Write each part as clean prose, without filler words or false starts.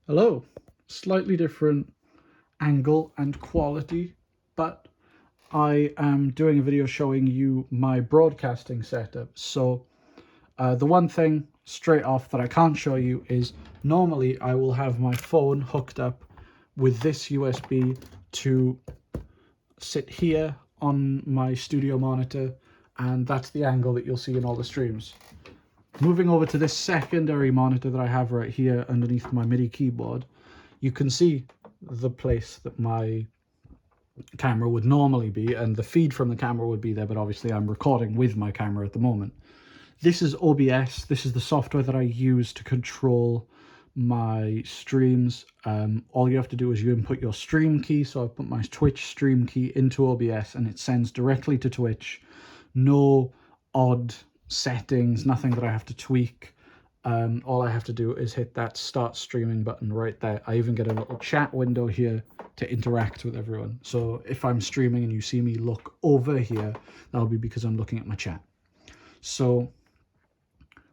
Hello, slightly different angle and quality, but I am doing a video showing you my broadcasting setup. So the one thing straight off that I can't show you is normally I will have my phone hooked up with this USB to sit here on my studio monitor, and that's the angle that you'll see in all the streams. Moving over to this secondary monitor that I have right here underneath my MIDI keyboard, you can see the place that my camera would normally be, and the feed from the camera would be there, but obviously I'm recording with my camera at the moment. This is OBS. This is the software that I use to control my streams. All you have to do is you input your stream key. So I put my Twitch stream key into OBS and it sends directly to Twitch. No odd settings, nothing that I have to tweak. All I have to do is hit that start streaming button right there. I even get a little chat window here to interact with everyone. So if I'm streaming and you see me look over here, that'll be because I'm looking at my chat. So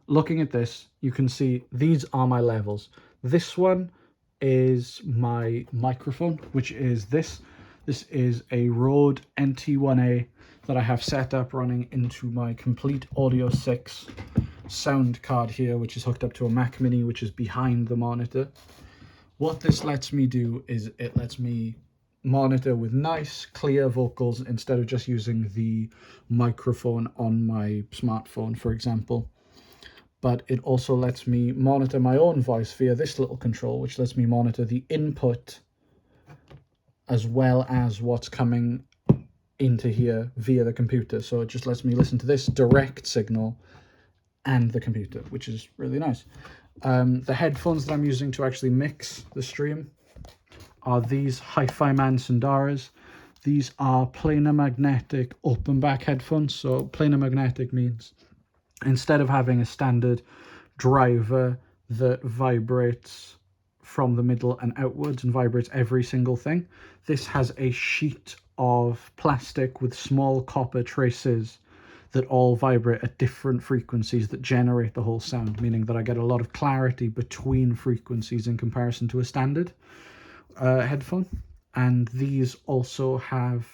looking at this, you can see these are my levels. This one is my microphone, which is this. This is a Rode NT1A that I have set up running into my Complete Audio 6 sound card here, which is hooked up to a Mac Mini, which is behind the monitor. What this lets me do is it lets me monitor with nice, clear vocals instead of just using the microphone on my smartphone, for example. But it also lets me monitor my own voice via this little control, which lets me monitor the input as well as what's coming into here via the computer. So it just lets me listen to this direct signal and the computer, which is really nice. The headphones that I'm using to actually mix the stream are these Hi-Fi Man Sundaras. These are planar magnetic open back headphones. So planar magnetic means instead of having a standard driver that vibrates from the middle and outwards and vibrates every single thing, this has a sheet of plastic with small copper traces that all vibrate at different frequencies that generate the whole sound, meaning that I get a lot of clarity between frequencies in comparison to a standard headphone. And these also have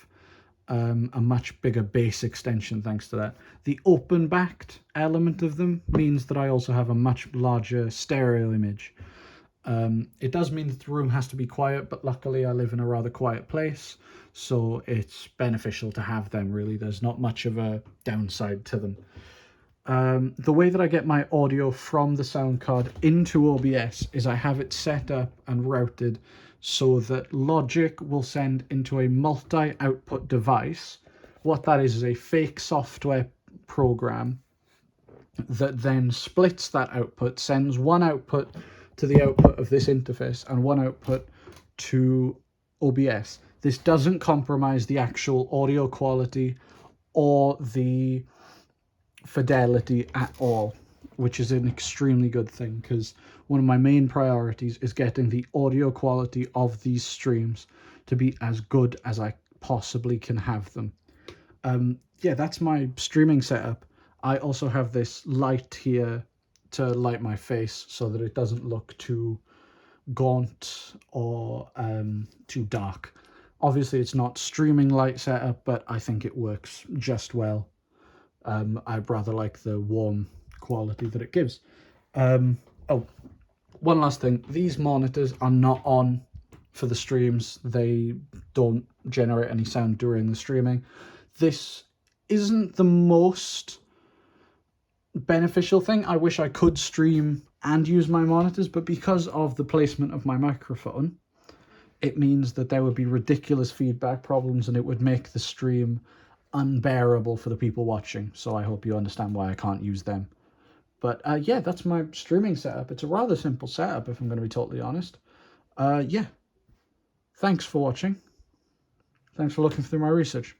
a much bigger bass extension thanks to that. The open-backed element of them means that I also have a much larger stereo image. It does mean that the room has to be quiet, but luckily I live in a rather quiet place, so it's beneficial to have them, really. There's not much of a downside to them. The way that I get my audio from the sound card into OBS is I have it set up and routed so that Logic will send into a multi-output device. What that is a fake software program that then splits that output, sends one output to the output of this interface and one output to OBS. This doesn't compromise the actual audio quality or the fidelity at all, which is an extremely good thing, because one of my main priorities is getting the audio quality of these streams to be as good as I possibly can have them. Yeah, that's my streaming setup. I also have this light here to light my face so that it doesn't look too gaunt or too dark. Obviously, it's not streaming light setup, but I think it works just well. I'd rather like the warm quality that it gives. Oh, one last thing. These monitors are not on for the streams. They don't generate any sound during the streaming. This isn't the most beneficial thing. I wish I could stream and use my monitors, but because of the placement of my microphone, it means that there would be ridiculous feedback problems and it would make the stream unbearable for the people watching. So I hope you understand why I can't use them. But yeah, that's my streaming setup. It's a rather simple setup, if I'm going to be totally honest. Yeah, thanks for watching. Thanks for looking through my research.